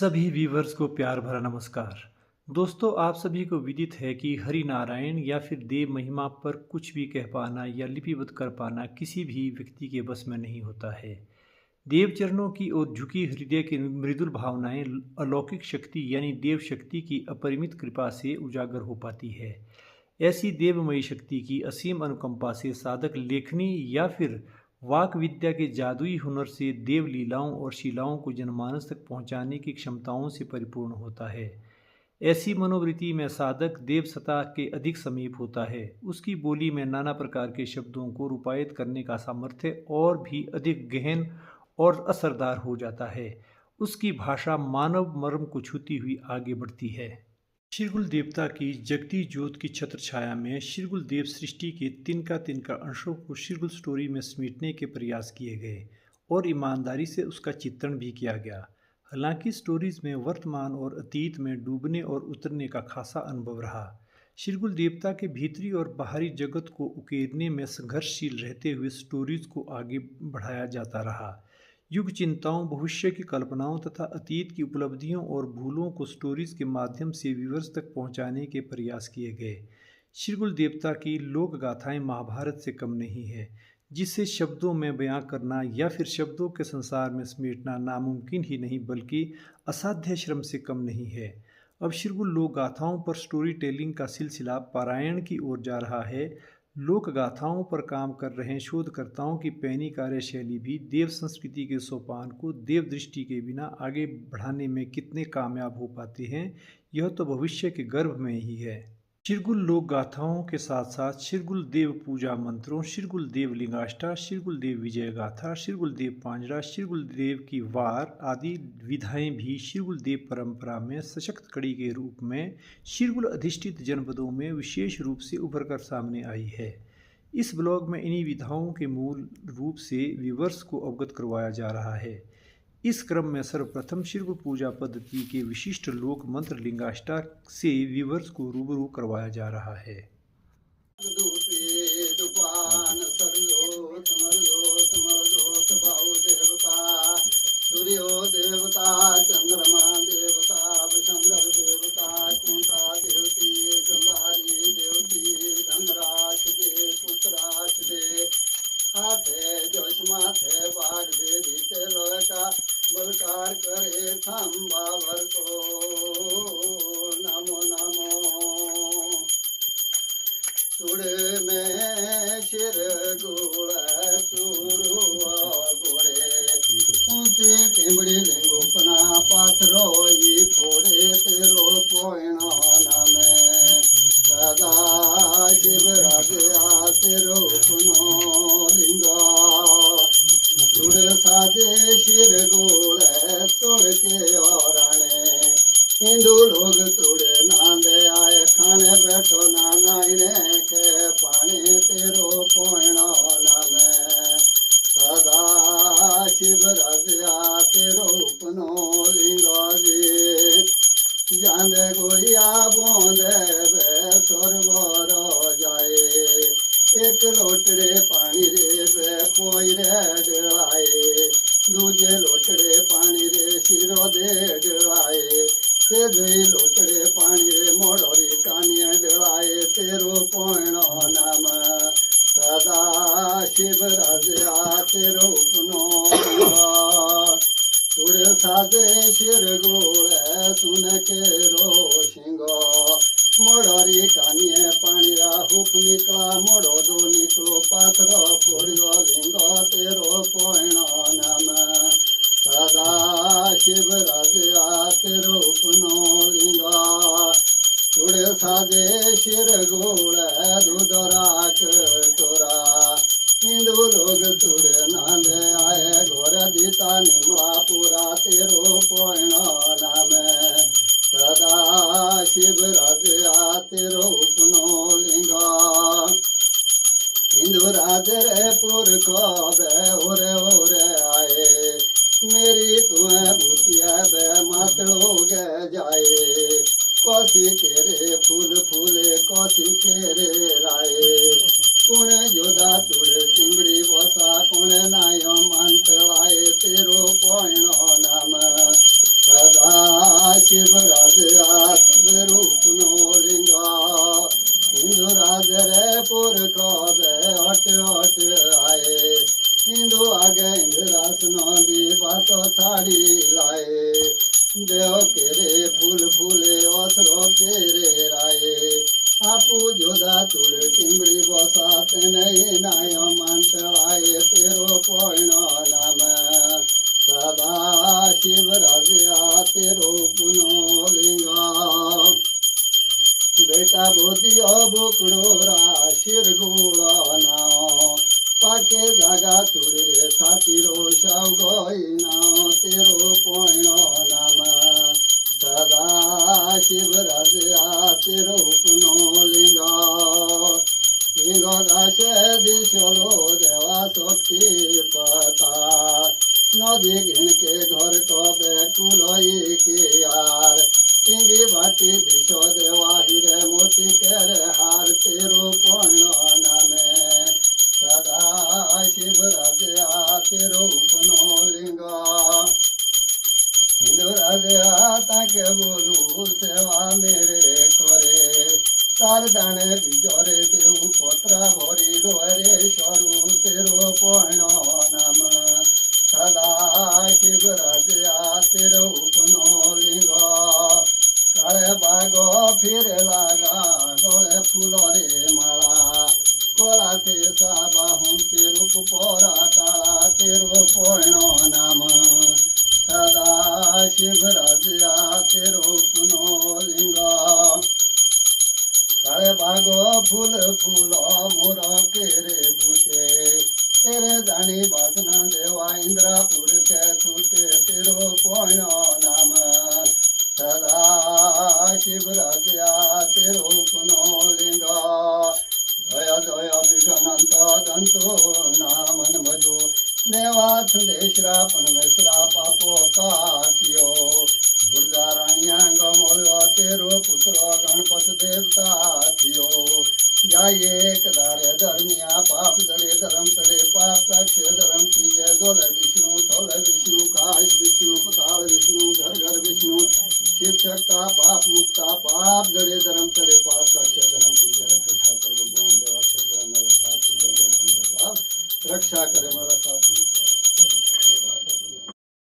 सभी व्यूवर्स को प्यार भरा नमस्कार। दोस्तों, आप सभी को विदित है कि हरि नारायण या फिर देव महिमा पर कुछ भी कह पाना या लिपिबद्ध कर पाना किसी भी व्यक्ति के बस में नहीं होता है। देव चरणों की ओर झुकी हृदय की मृदुल भावनाएं अलौकिक शक्ति यानी देव शक्ति की अपरिमित कृपा से उजागर हो पाती है। ऐसी देवमयी शक्ति की असीम अनुकंपा से साधक लेखनी या फिर वाक विद्या के जादुई हुनर से देव लीलाओं और शिलाओं को जनमानस तक पहुंचाने की क्षमताओं से परिपूर्ण होता है। ऐसी मनोवृत्ति में साधक देव सत्ता के अधिक समीप होता है। उसकी बोली में नाना प्रकार के शब्दों को रूपायित करने का सामर्थ्य और भी अधिक गहन और असरदार हो जाता है। उसकी भाषा मानव मर्म को छूती हुई आगे बढ़ती है। शिरगुल देवता की जगती ज्योत की छत्र छाया में शिरगुल देव सृष्टि के तिनका तिनका अंशों को शिरगुल स्टोरी में समेटने के प्रयास किए गए और ईमानदारी से उसका चित्रण भी किया गया। हालांकि स्टोरीज में वर्तमान और अतीत में डूबने और उतरने का खासा अनुभव रहा। शिरगुल देवता के भीतरी और बाहरी जगत को उकेरने में संघर्षशील रहते हुए स्टोरीज को आगे बढ़ाया जाता रहा। युग चिंताओं, भविष्य की कल्पनाओं तथा अतीत की उपलब्धियों और भूलों को स्टोरीज के माध्यम से व्यूअर्स तक पहुंचाने के प्रयास किए गए। शिरगुल देवता की लोक गाथाएं महाभारत से कम नहीं है, जिसे शब्दों में बयां करना या फिर शब्दों के संसार में समेटना नामुमकिन ही नहीं बल्कि असाध्य श्रम से कम नहीं है। अब शिरगुल लोक गाथाओं पर स्टोरी टेलिंग का सिलसिला पारायण की ओर जा रहा है। लोक गाथाओं पर काम कर रहे शोधकर्ताओं की पैनी कार्यशैली भी देव संस्कृति के सोपान को देव दृष्टि के बिना आगे बढ़ाने में कितने कामयाब हो पाते हैं, यह तो भविष्य के गर्भ में ही है। शिरगुल लोक गाथाओं के साथ साथ शिरगुल देव पूजा मंत्रों, शिरगुल देव लिंगाष्टा, शिरगुल देव विजय गाथा, शिरगुल देव पांजरा, शिरगुल देव की वार आदि विधाएं भी शिरगुल देव परंपरा में सशक्त कड़ी के रूप में शिरगुल अधिष्ठित जनपदों में विशेष रूप से उभर कर सामने आई है। इस ब्लॉग में इन्हीं विधाओं के मूल रूप से व्यूअर्स को अवगत करवाया जा रहा है। इस क्रम में सर्वप्रथम शिरगुल पूजा पद्धति के विशिष्ट लोक मंत्र लिंगाष्टा से व्यूअर्स को रूबरू करवाया जा रहा है। सूर्यो देवता, चंद्रमा देवता, विशंकर देवता, कुंता देवती, गंधारी देवती, धनराश दे, पुत्राश दे, हाथे जोशमाथे बाग दे दीते लोह का बलकार करे थम बाबर को नमो नमो। सुड़े में शिर गुड़ सुरु गुड़े ऊंची टिमड़ी लिंगोपना पाथरो ये थोड़े तेरो पोइणो नमे सदा शिव राजया तेरो पुनो लिंगा सुड़ साजे शिर गोले तोड़ के औराणे हिंदू लोग तुड़े नांदे आए खाने बैठो नाना इन्हें के पानी तेरो पोइणो नमे सदा शिव राजया तेरो पुनो लिंगा जी जांदे गोया बोंदे बे सरवर जाए एक लोटड़े पानी रे बे पोई रे डलाए दूजे लोटड़े पानी रे शिरो दे डलाए ते दुई लोटड़े पानी रे मोड़ोरी कानिया डलाए तेरो पोइणो नाम सदा शिव राजया तेरो पुनो तुड़ साजे शिर गोले सुन के रो शिंगो मोड़ोरी कानिए पानी रा हुप निकला मोड़ो दो निकलो पाथरो फोड़ियो लिंगो तेरो पोइणो नाम सदा शिव राजया तेरो पुनो लिंगा तुड़ साजे शिर गोले दूधरा कटोरा हिंदू लोग तुड़ नांदे आए घोर दीता निमला पूरा तेरो पोइणो नाम सदा शिव राजया तेरो पुनो लिंगा हिंदू राज रे पुरखो बे ओरे ओरे आए मेरी तुम्हें भूतिया बे मातड़ो गे जाए कौसी केरे फूल फूले कौसी केरे राये कुणे जोदा चुड़ टिंबड़ी बसा कुणे नायो मंतलाए तेरो पोइणो नाम सदा शिवराज आत्मरूप नो लिंगा हिंदू राज रे पुरख अट अट आए हिंदू आगे इंद्रासन दी बातो छाड़ी लाए देव केरे फूल फूले असरो केरे राये आपू जोदा चूड़ टिंबड़ी बसात नहीं नाय मानत आए तेरो पोइनो नाम सदा शिवराज तेरो पुनो लिंगा बेटा बोधियो बुकड़ो रा शिर गुड़ा नाओ पाके जागा चूड़ रे थाती रो शाव गोई नाओ तेरो पोइनो नाम सदा शिवराज तेरो पुनो लिंगा लिंगा गाशे दिशलो देवा शक्ति पता नदी घिन के घर टबे कुलई के यार टिंगी बाटी दिशो देवा हिरे मोती केरे हार तेरो पोइनो नामे सदा शिवराज तेरो पुनो लिंगा हिंदू राजा ताके बोलू सेवा मेरे करे तार दाने बिजरे देव पत्रा भरी रोरे स्वरू तेरो पोइनो नाम सदा शिवराज तेरो पुनो लिंगा काले बागो फिरे लागा गोले फूलो रे माला कोला फेसा बाहू तेरू पोरा काला तेरो पोइनो नाम सदा शिवराज तेरो पुनो लिंगा काले बागो फूल फूलो मोर केरे बूटे तेरे जानी बासना देवा इंद्रापुर के छूटे तेरो पोइनो नाम सदा शिवराज तेरो पुनो लिंगा जय जय विघ्नंत दंतो नामन भजो देवा छुंदे श्रापण में श्रापापो का कियो दुर्गा रानिया गमोलो तेरो पुत्र गणपत देवता थियो जाये एक दारे धर्मिया पाप जड़े धर्म तड़े पाप का क्षय धर्म की जय जोल विष्णु थोल विष्णु काश विष्णु पताल विष्णु घर घर विष्णु शिव शक्ता पाप मुक्ता पाप जड़े धर्म तड़े पाप का क्षय धर्म की जय रखे ठाकर भगवान देवाशर मेरा साथ रक्षा करे मेरा साथ।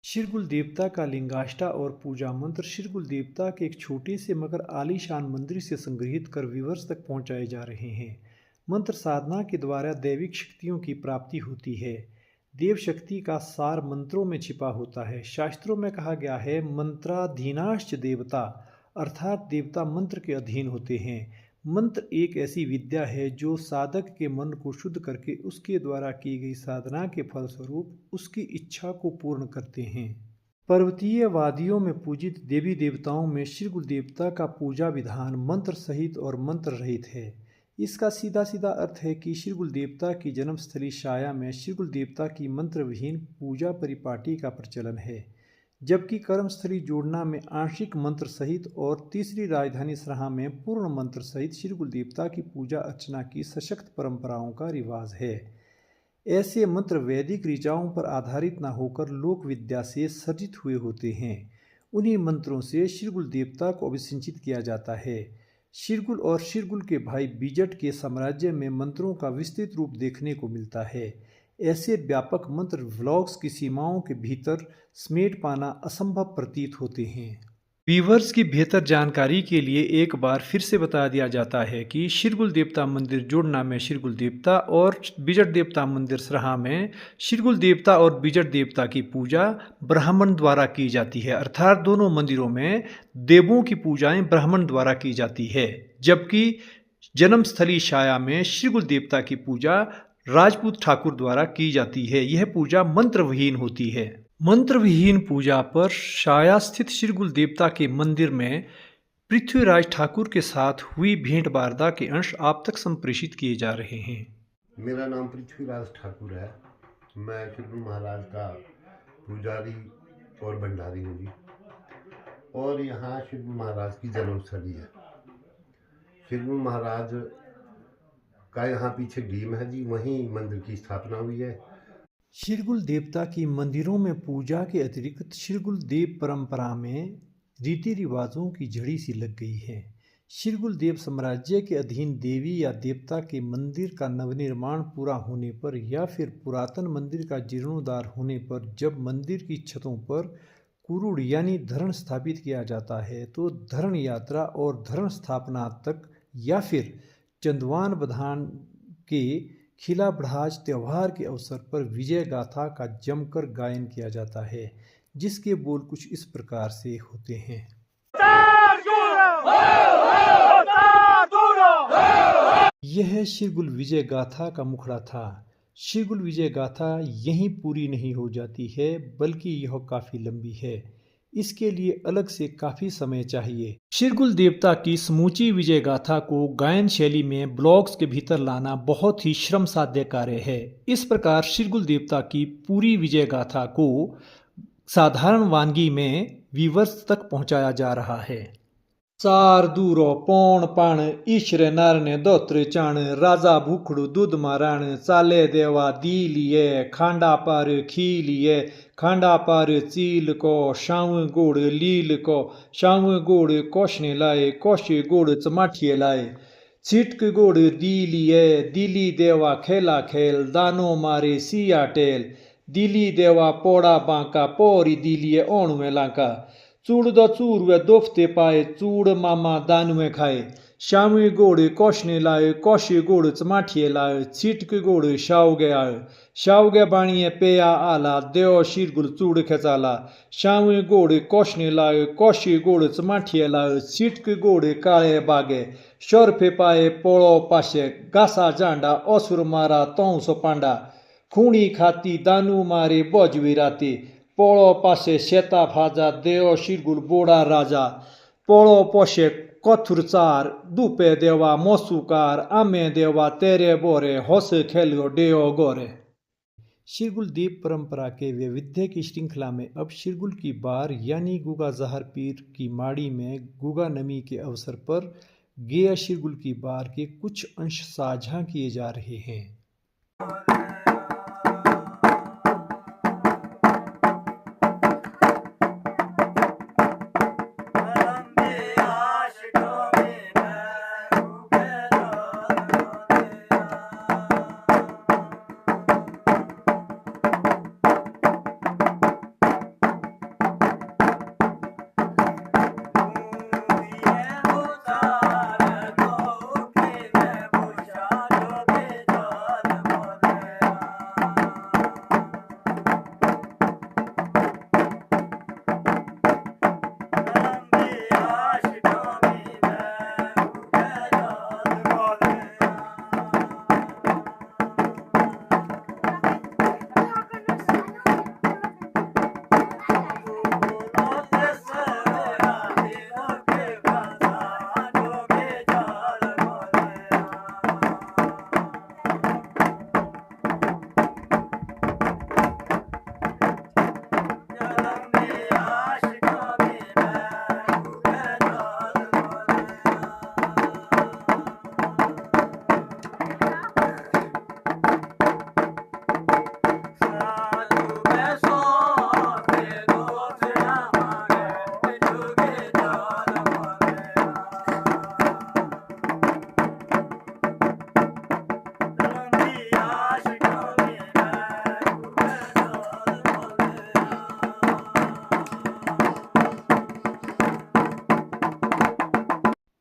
शिरगुल देवता का लिंगाष्टा और पूजा मंत्र शिरगुल देवता के एक छोटे से मगर आलीशान मंदिर से संग्रहित कर व्यूअर्स तक पहुंचाए जा रहे हैं। मंत्र साधना के द्वारा दैविक शक्तियों की प्राप्ति होती है। देव शक्ति का सार मंत्रों में छिपा होता है। शास्त्रों में कहा गया है मंत्राधीनाश्च देवता, अर्थात देवता मंत्र के अधीन होते हैं। मंत्र एक ऐसी विद्या है जो साधक के मन को शुद्ध करके उसके द्वारा की गई साधना के फलस्वरूप उसकी इच्छा को पूर्ण करते हैं। पर्वतीय वादियों में पूजित देवी देवताओं में शिरगुल देवता का पूजा विधान मंत्र सहित और मंत्र रहित है। इसका सीधा सीधा अर्थ है कि शिरगुल देवता की जन्मस्थली शाया में शिरगुल देवता की मंत्र विहीन पूजा परिपाटी का प्रचलन है, जबकि कर्मस्थली जोड़ना में आंशिक मंत्र सहित और तीसरी राजधानी सराहा में पूर्ण मंत्र सहित शिरगुल देवता की पूजा अर्चना की सशक्त परंपराओं का रिवाज है। ऐसे मंत्र वैदिक ऋचाओं पर आधारित न होकर लोक विद्या से सर्जित हुए होते हैं। उन्हीं मंत्रों से शिरगुल देवता को अभिसिंचित किया जाता है। शिरगुल और शिरगुल के भाई बीजट के साम्राज्य में मंत्रों का विस्तृत रूप देखने को मिलता है। ऐसे व्यापक मंत्र व्लॉग्स की सीमाओं के भीतर समेट पाना असंभव प्रतीत होते हैं। व्यूअर्स की बेहतर जानकारी के लिए एक बार फिर से बता दिया जाता है कि शिरगुल देवता मंदिर जोड़ना में शिरगुल देवता और बिजट देवता मंदिर सराहा में शिरगुल देवता और बिजट देवता की पूजा ब्राह्मण द्वारा की जाती है, अर्थात दोनों मंदिरों में देवों की पूजाएं ब्राह्मण द्वारा की जाती है, जबकि जन्मस्थली शाया में शिरगुल देवता की पूजा राजपूत ठाकुर द्वारा की जाती है। यह पूजा मंत्र विहीन होती है। मंत्र विहीन पूजा पर शाया स्थित शिरगुल देवता के मंदिर में पृथ्वीराज ठाकुर के साथ हुई भेंट वार्ता के अंश आप तक संप्रेषित किए जा रहे हैं। मेरा नाम पृथ्वीराज ठाकुर है। मैं शिरगुल महाराज का पुजारी और भंडारी हूँ जी। और यहाँ शिरगुल महाराज की जन्मस्थली है। शिरगुल महाराज का यहाँ पीछे डीम है जी, वहीं मंदिर की स्थापना हुई है। शिरगुल देवता की मंदिरों में पूजा के अतिरिक्त शिरगुल देव परंपरा में रीति रिवाजों की झड़ी सी लग गई है। शिरगुल देव साम्राज्य के अधीन देवी या देवता के मंदिर का नवनिर्माण पूरा होने पर या फिर पुरातन मंदिर का जीर्णोद्धार होने पर जब मंदिर की छतों पर कुरुड़ यानी धरण स्थापित किया जाता है तो धरण यात्रा और धरण स्थापना तक या फिर चंदवान बधान के खिला बढ़ाज त्योहार के अवसर पर विजय गाथा का जमकर गायन किया जाता है, जिसके बोल कुछ इस प्रकार से होते हैं। यह शिरगुल विजय गाथा का मुखड़ा था। शिरगुल विजय गाथा यहीं पूरी नहीं हो जाती है, बल्कि यह काफी लंबी है। इसके लिए अलग से काफी समय चाहिए। शिरगुल देवता की समूची विजय गाथा को गायन शैली में ब्लॉग्स के भीतर लाना बहुत ही श्रम साध्य कार्य है। इस प्रकार शिरगुल देवता की पूरी विजय गाथा को साधारण वानगी में व्यूअर्स तक पहुंचाया जा रहा है। चार दूरो पौण पाण ईश्वर नारने दोत्र चाण राजा भूखड़ू दूध माराण चाले देवा दी लिए खांडा पार खी लिए खांडा पार चील को शाव गोड़ लील को शाव गोड़ कोशने लाए कोशे गोड़ चमाठिए लाए छिटक गोड़ दी लिए दिली देवा खेला खेल दानो मारे सिया टेल दिली देवा पोड़ा बांका पोरी दिलिए ओण में लांका चूड़ द चूर वे दोफते पाए चूड़ मामा दान में खाए शामी गोड़ कोशने लाए कोशे गोड़ चमाठिए लाए छिटक गोड़ शाव गया बाणिए पेया आला देव शिरगुल चूड़ खेचाला शामी गोड़ कोशने लाए कोशे गोड़ चमाठिए लाए छिटक गोड़ काले बागे शोरफे पाए पोड़ो पाशे गासा जांडा असुर मारा तौसो पांडा खूणी खाती दानू मारे बोजवी राते पोड़ो पासे शेता फाजा देव शिरगुल बोड़ा राजा पोड़ो पोशे कथुर चार दुपे देवा मोसुकार आमे देवा तेरे बोरे होस खेलो डेओ गोरे। शिरगुल देव परंपरा के वैविध्य की श्रृंखला में अब शिरगुल की बार यानी गुगा जहर पीर की माड़ी में गुगा नमी के अवसर पर गेया शिरगुल की बार के कुछ अंश साझा किए जा रहे हैं।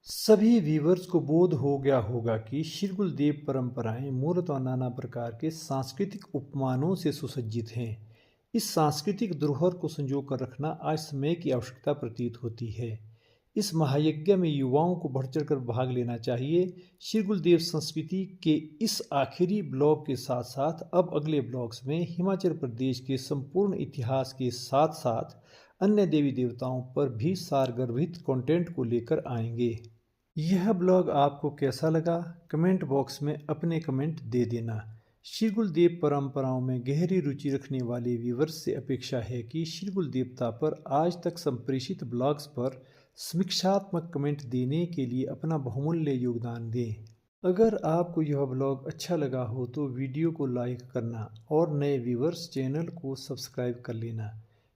सभी व्यूअर्स को बोध हो गया होगा कि शिरगुल देव परंपराएं मूलतः नाना प्रकार के सांस्कृतिक उपमानों से सुसज्जित हैं। इस सांस्कृतिक धरोहर को संजो कर रखना आज समय की आवश्यकता प्रतीत होती है। इस महायज्ञ में युवाओं को बढ़ चढ़कर भाग लेना चाहिए। शिरगुल देव संस्कृति के इस आखिरी ब्लॉग के साथ साथ अब अगले ब्लॉग्स में हिमाचल प्रदेश के संपूर्ण इतिहास के साथ साथ अन्य देवी देवताओं पर भी सारगर्भित कंटेंट को लेकर आएंगे। यह ब्लॉग आपको कैसा लगा कमेंट बॉक्स में अपने कमेंट दे देना। शिरगुल देव परंपराओं में गहरी रुचि रखने वाले व्यूअर्स से अपेक्षा है कि शिरगुल देवता पर आज तक संप्रेषित ब्लॉग्स पर समीक्षात्मक कमेंट देने के लिए अपना बहुमूल्य योगदान दें। अगर आपको यह ब्लॉग अच्छा लगा हो तो वीडियो को लाइक करना और नए व्यूअर्स चैनल को सब्सक्राइब कर लेना।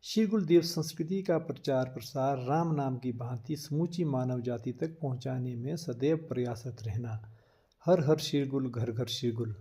श्री गुरुदेव संस्कृति का प्रचार प्रसार राम नाम की भांति समूची मानव जाति तक पहुँचाने में सदैव प्रयासरत रहना। हर हर श्री गुरु, घर घर श्री गुरु।